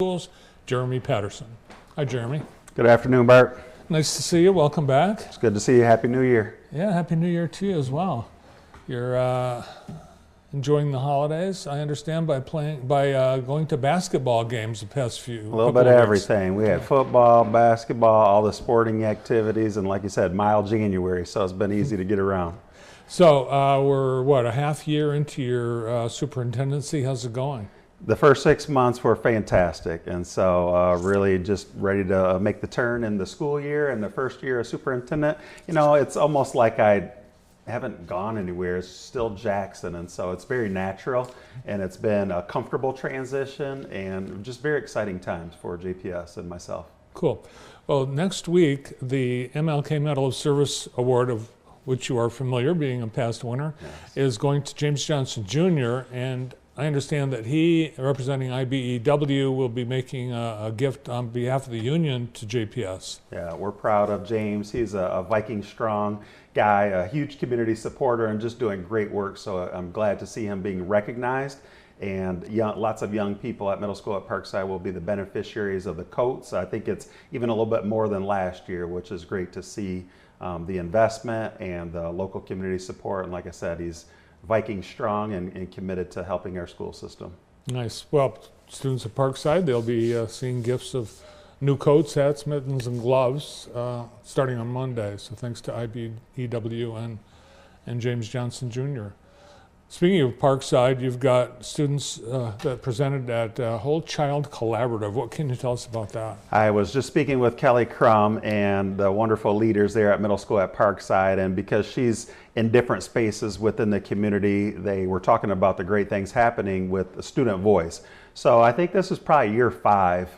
Schools, Jeremy Patterson. Hi, Jeremy. Good afternoon, Bart. Nice to see you. Welcome back. It's good to see you. Happy New Year. Yeah, Happy New Year to you as well. You're enjoying the holidays, I understand, by going to basketball games the past few. A little bit of everything. We had football, basketball, all the sporting activities, and like you said, mild January, so it's been easy to get around. So we're, what, a half year into your superintendency? How's it going? The first 6 months were fantastic, and so really just ready to make the turn in the school year and the first year as superintendent. You know, it's almost like I haven't gone anywhere. It's still Jackson, and so it's very natural, and it's been a comfortable transition and just very exciting times for JPS and myself. Cool. Well, next week, the MLK Medal of Service Award, of which you are familiar, being a past winner, Yes. is going to James Johnson Jr., and I understand that he, representing IBEW, will be making a gift on behalf of the union to JPS. Yeah, we're proud of James. He's a Viking strong guy, a huge community supporter, and just doing great work. So I'm glad to see him being recognized. And lots of young people at middle school at Parkside will be the beneficiaries of the coats. I think it's even a little bit more than last year, which is great to see the investment and the local community support. And like I said, he's Viking strong and committed to helping our school system. Nice. Well, students at Parkside, they'll be seeing gifts of new coats, hats, mittens, and gloves starting on Monday. So thanks to IBEW and James Johnson Jr. Speaking of Parkside, you've got students that presented at Whole Child Collaborative. What can you tell us about that? I was just speaking with Kelly Crum and the wonderful leaders there at middle school at Parkside, and because she's in different spaces within the community, they were talking about the great things happening with the student voice. So I think this is probably year 5,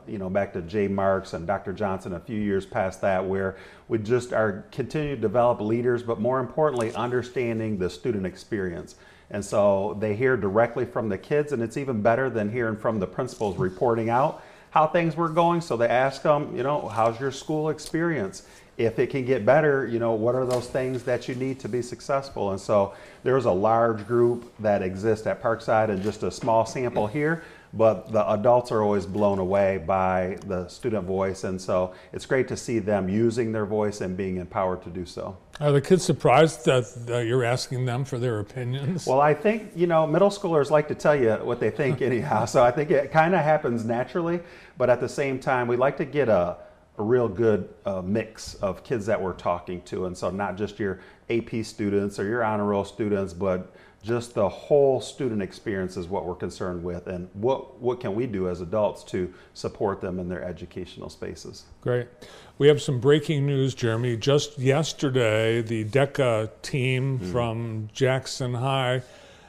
you know, back to Jay Marks and Dr. Johnson, a few years past that, where we just are continuing to develop leaders, but more importantly, understanding the student experience. And so they hear directly from the kids, and it's even better than hearing from the principals reporting out how things were going. So they ask them, you know, how's your school experience? If it can get better, you know, what are those things that you need to be successful? And so there's a large group that exists at Parkside and just a small sample here, but the adults are always blown away by the student voice. And so it's great to see them using their voice and being empowered to do so. Are the kids surprised that you're asking them for their opinions? Well, I think, you know, middle schoolers like to tell you what they think anyhow. So I think it kind of happens naturally, but at the same time, we like to get a real good mix of kids that we're talking to. And so not just your AP students or your honor roll students, but just the whole student experience is what we're concerned with, and what can we do as adults to support them in their educational spaces. Great. We have some breaking news, Jeremy. Just yesterday, the DECA team from Jackson High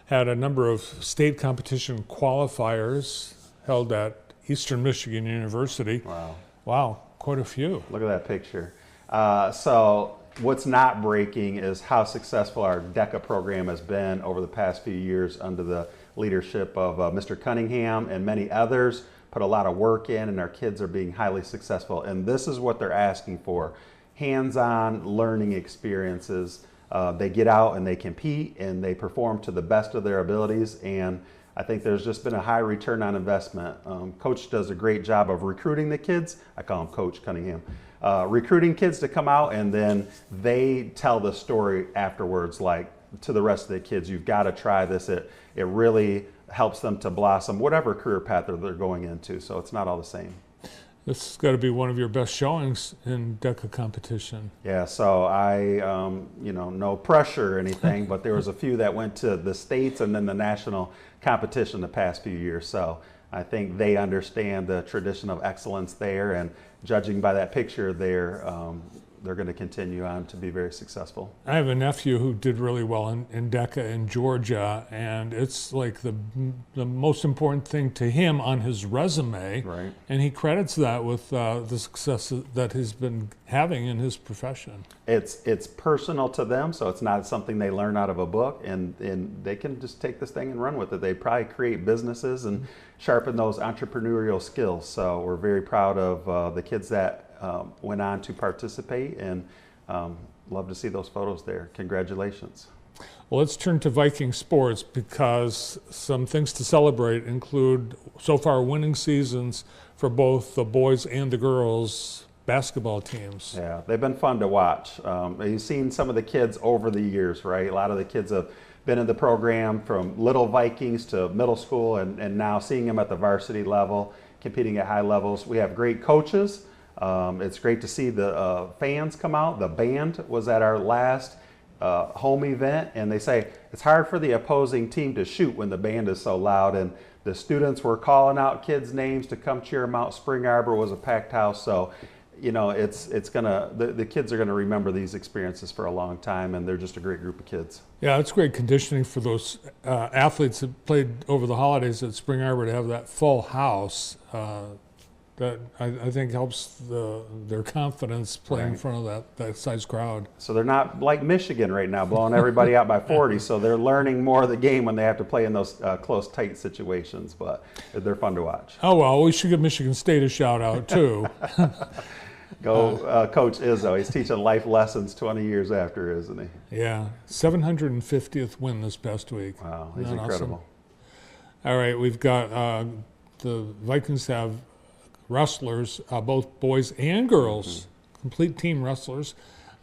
had a number of state competition qualifiers held at Eastern Michigan University. Wow. Wow. Quite a few. Look at that picture. So what's not breaking is how successful our DECA program has been over the past few years under the leadership of Mr. Cunningham and many others. Put a lot of work in, and our kids are being highly successful. And this is what they're asking for: hands-on learning experiences. They get out and they compete and they perform to the best of their abilities. And I think there's just been a high return on investment. Coach does a great job of recruiting the kids. I call him Coach Cunningham. Recruiting kids to come out, and then they tell the story afterwards, like to the rest of the kids, you've got to try this. It really helps them to blossom whatever career path they're going into. So it's not all the same. This has got to be one of your best showings in DECA competition. Yeah, so I, you know, no pressure or anything, but there was a few that went to the states and then the national competition the past few years. So I think they understand the tradition of excellence there, and judging by that picture there, they're going to continue on to be very successful. I have a nephew who did really well in DECA in Georgia, and it's like the most important thing to him on his resume. Right. And he credits that with the success that he's been having in his profession. It's personal to them, so it's not something they learn out of a book, and they can just take this thing and run with it. They probably create businesses and sharpen those entrepreneurial skills. So we're very proud of the kids that went on to participate, and love to see those photos there. Congratulations. Well, let's turn to Viking sports because some things to celebrate include so far winning seasons for both the boys and the girls basketball teams. Yeah, they've been fun to watch. You've seen some of the kids over the years, right? A lot of the kids have been in the program from little Vikings to middle school and now seeing them at the varsity level, competing at high levels. We have great coaches. It's great to see the fans come out. The band was at our last home event, and they say it's hard for the opposing team to shoot when the band is so loud, and the students were calling out kids' names to come cheer them out. Spring Arbor was a packed house, so you know it's gonna the kids are gonna remember these experiences for a long time, and they're just a great group of kids. Yeah, it's great conditioning for those athletes that played over the holidays at Spring Arbor to have that full house. That I think helps their confidence playing in front of that size crowd. So they're not like Michigan right now, blowing everybody out by 40. So they're learning more of the game when they have to play in those close, tight situations. But they're fun to watch. Oh well, we should give Michigan State a shout out too. Go, Coach Izzo. He's teaching life lessons 20 years after, isn't he? Yeah, 750th win this past week. Wow, he's incredible. Awesome? All right, we've got the Vikings have wrestlers, both boys and girls, complete team wrestlers,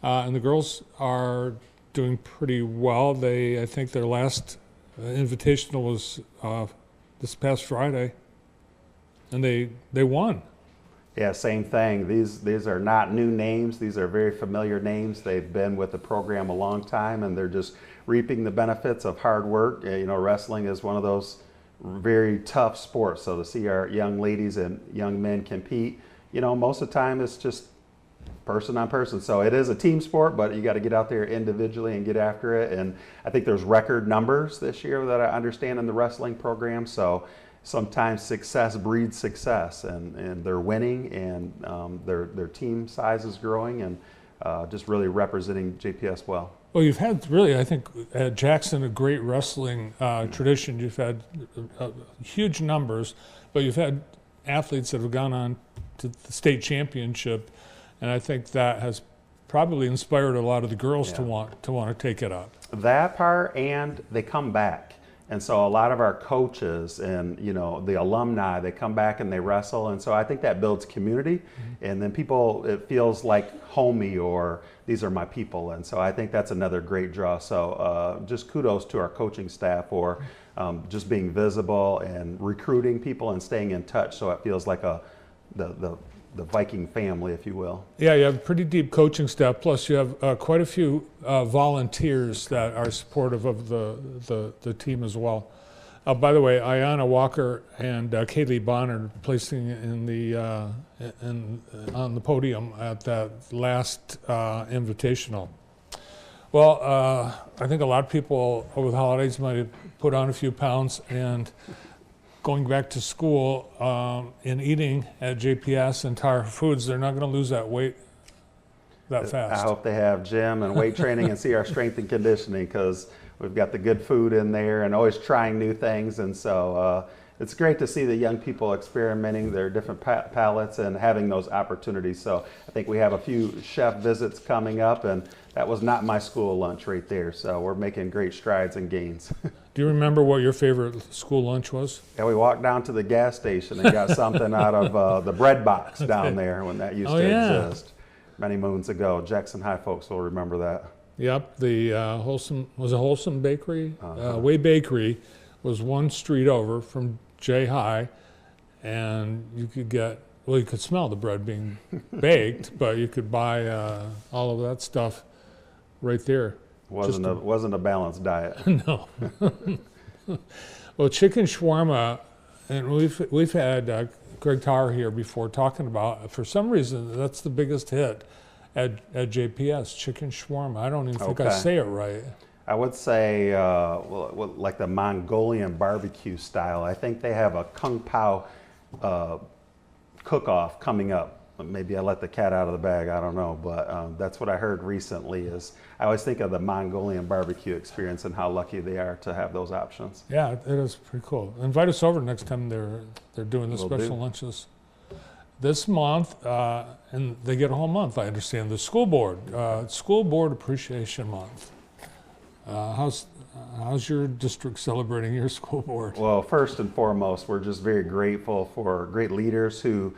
and the girls are doing pretty well. I think their last invitational was this past Friday, and they won. Yeah, same thing. These are not new names. These are very familiar names. They've been with the program a long time, and they're just reaping the benefits of hard work. You know, wrestling is one of those very tough sports. So to see our young ladies and young men compete, you know, most of the time it's just person on person. So it is a team sport, but you got to get out there individually and get after it. And I think there's record numbers this year that I understand in the wrestling program. So sometimes success breeds success, and they're winning, and their team size is growing, and just really representing JPS well. Well, you've had really, I think, at Jackson, a great wrestling tradition. You've had huge numbers, but you've had athletes that have gone on to the state championship, and I think that has probably inspired a lot of the girls to want to take it up. That part, and they come back. And so a lot of our coaches and, you know, the alumni, they come back and they wrestle. And so I think that builds community. And then people, it feels like homey, or these are my people. And so I think that's another great draw. So just kudos to our coaching staff for just being visible and recruiting people and staying in touch. So it feels like the Viking family, if you will. Yeah, you have a pretty deep coaching staff. Plus, you have quite a few volunteers that are supportive of the team as well. By the way, Ayanna Walker and Kaylee Bonner placing on the podium at that last invitational. Well, I think a lot of people over the holidays might have put on a few pounds, and going back to school and eating at JPS and Tar Foods, they're not going to lose that weight that fast. I hope they have gym and weight training and see our strength and conditioning, because we've got the good food in there and always trying new things. And so it's great to see the young people experimenting their different palates and having those opportunities. So I think we have a few chef visits coming up, and that was not my school lunch right there. So we're making great strides and gains. Do you remember what your favorite school lunch was? Yeah, we walked down to the gas station and got something out of the bread box down there when that used to exist many moons ago. Jackson High folks will remember that. Yep, the Wholesome Bakery. Way Bakery was one street over from J High, and you could smell the bread being baked, but you could buy all of that stuff right there. Wasn't a balanced diet. No. Well, chicken shawarma, and we've had Greg Tarr here before talking about. For some reason, that's the biggest hit at JPS. Chicken shawarma. I don't even think I say it right. I would say like the Mongolian barbecue style. I think they have a Kung Pao cook-off coming up. Maybe I let the cat out of the bag, I don't know, but that's what I heard recently. Is I always think of the Mongolian barbecue experience and how lucky they are to have those options. Yeah, it is pretty cool. Invite us over next time they're doing the special lunches. This month, and they get a whole month, I understand, the school board Appreciation Month. How's your district celebrating your school board? Well, first and foremost, we're just very grateful for great leaders who,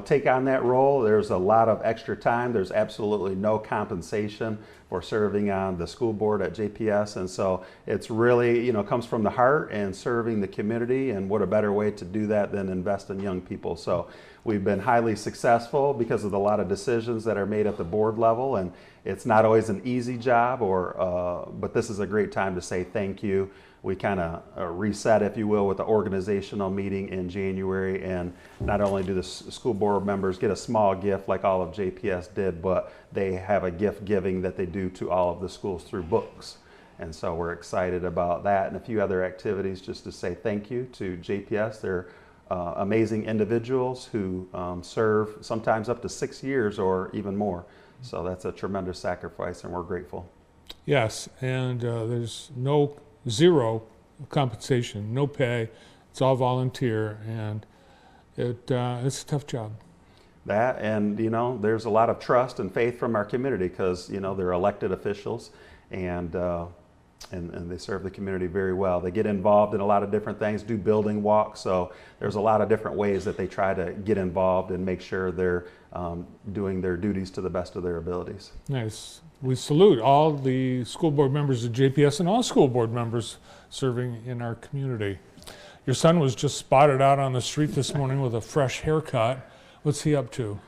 take on that role. There's a lot of extra time. There's absolutely no compensation for serving on the school board at JPS. And so it's really, comes from the heart and serving the community. And what a better way to do that than invest in young people. So we've been highly successful because of a lot of decisions that are made at the board level. And it's not always an easy job, but this is a great time to say thank you. We kind of reset, if you will, with the organizational meeting in January, and not only do the school board members get a small gift like all of JPS did, but they have a gift giving that they do to all of the schools through books. And so we're excited about that and a few other activities just to say thank you to JPS. They're amazing individuals who serve sometimes up to 6 years or even more. So that's a tremendous sacrifice, and we're grateful. Yes, and there's zero compensation, no pay. It's all volunteer, and it's a tough job. That, and there's a lot of trust and faith from our community because they're elected officials, and they serve the community very well. They get involved in a lot of different things, do building walks. So there's a lot of different ways that they try to get involved and make sure they're doing their duties to the best of their abilities. Nice. We salute all the school board members of JPS and all school board members serving in our community. Your son was just spotted out on the street this morning with a fresh haircut. What's he up to?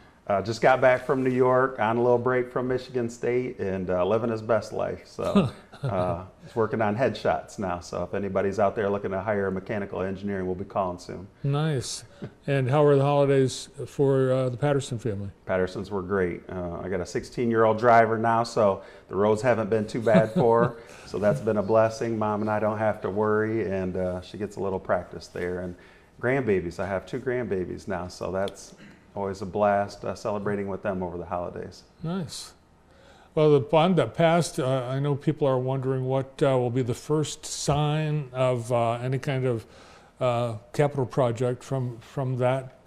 Just got back from New York on a little break from Michigan State and living his best life. So he's working on headshots now. So if anybody's out there looking to hire mechanical engineering, we'll be calling soon. Nice. And how were the holidays for the Patterson family? Pattersons were great. I got a 16-year-old driver now, so the roads haven't been too bad for her. So that's been a blessing. Mom and I don't have to worry, and she gets a little practice there. And grandbabies, I have 2 grandbabies now, so that's always a blast celebrating with them over the holidays. Nice. Well, the bond that passed, I know people are wondering what will be the first sign of any kind of capital project from that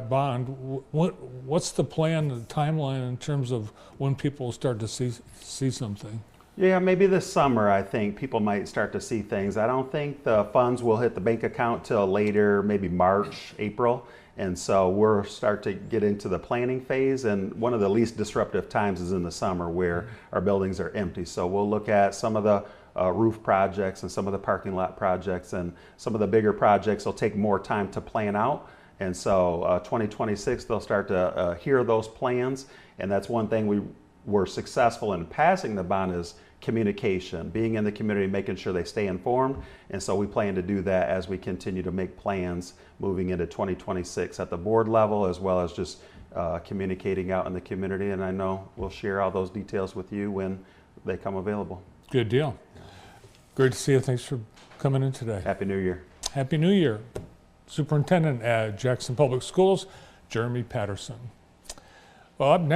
bond. What's the plan, the timeline in terms of when people will start to see something? Yeah, maybe this summer I think people might start to see things. I don't think the funds will hit the bank account till later, maybe March, April. And so we'll start to get into the planning phase, and one of the least disruptive times is in the summer where our buildings are empty. So we'll look at some of the roof projects and some of the parking lot projects, and some of the bigger projects will take more time to plan out. And so 2026 they'll start to hear those plans, and that's one thing we were successful in passing the bond is communication, being in the community, making sure they stay informed. And so we plan to do that as we continue to make plans moving into 2026 at the board level, as well as just communicating out in the community. And I know we'll share all those details with you when they come available. Good deal. Great to see you. Thanks for coming in today. Happy New Year. Happy New Year. Superintendent at Jackson Public Schools, Jeremy Patterson. Well, up next.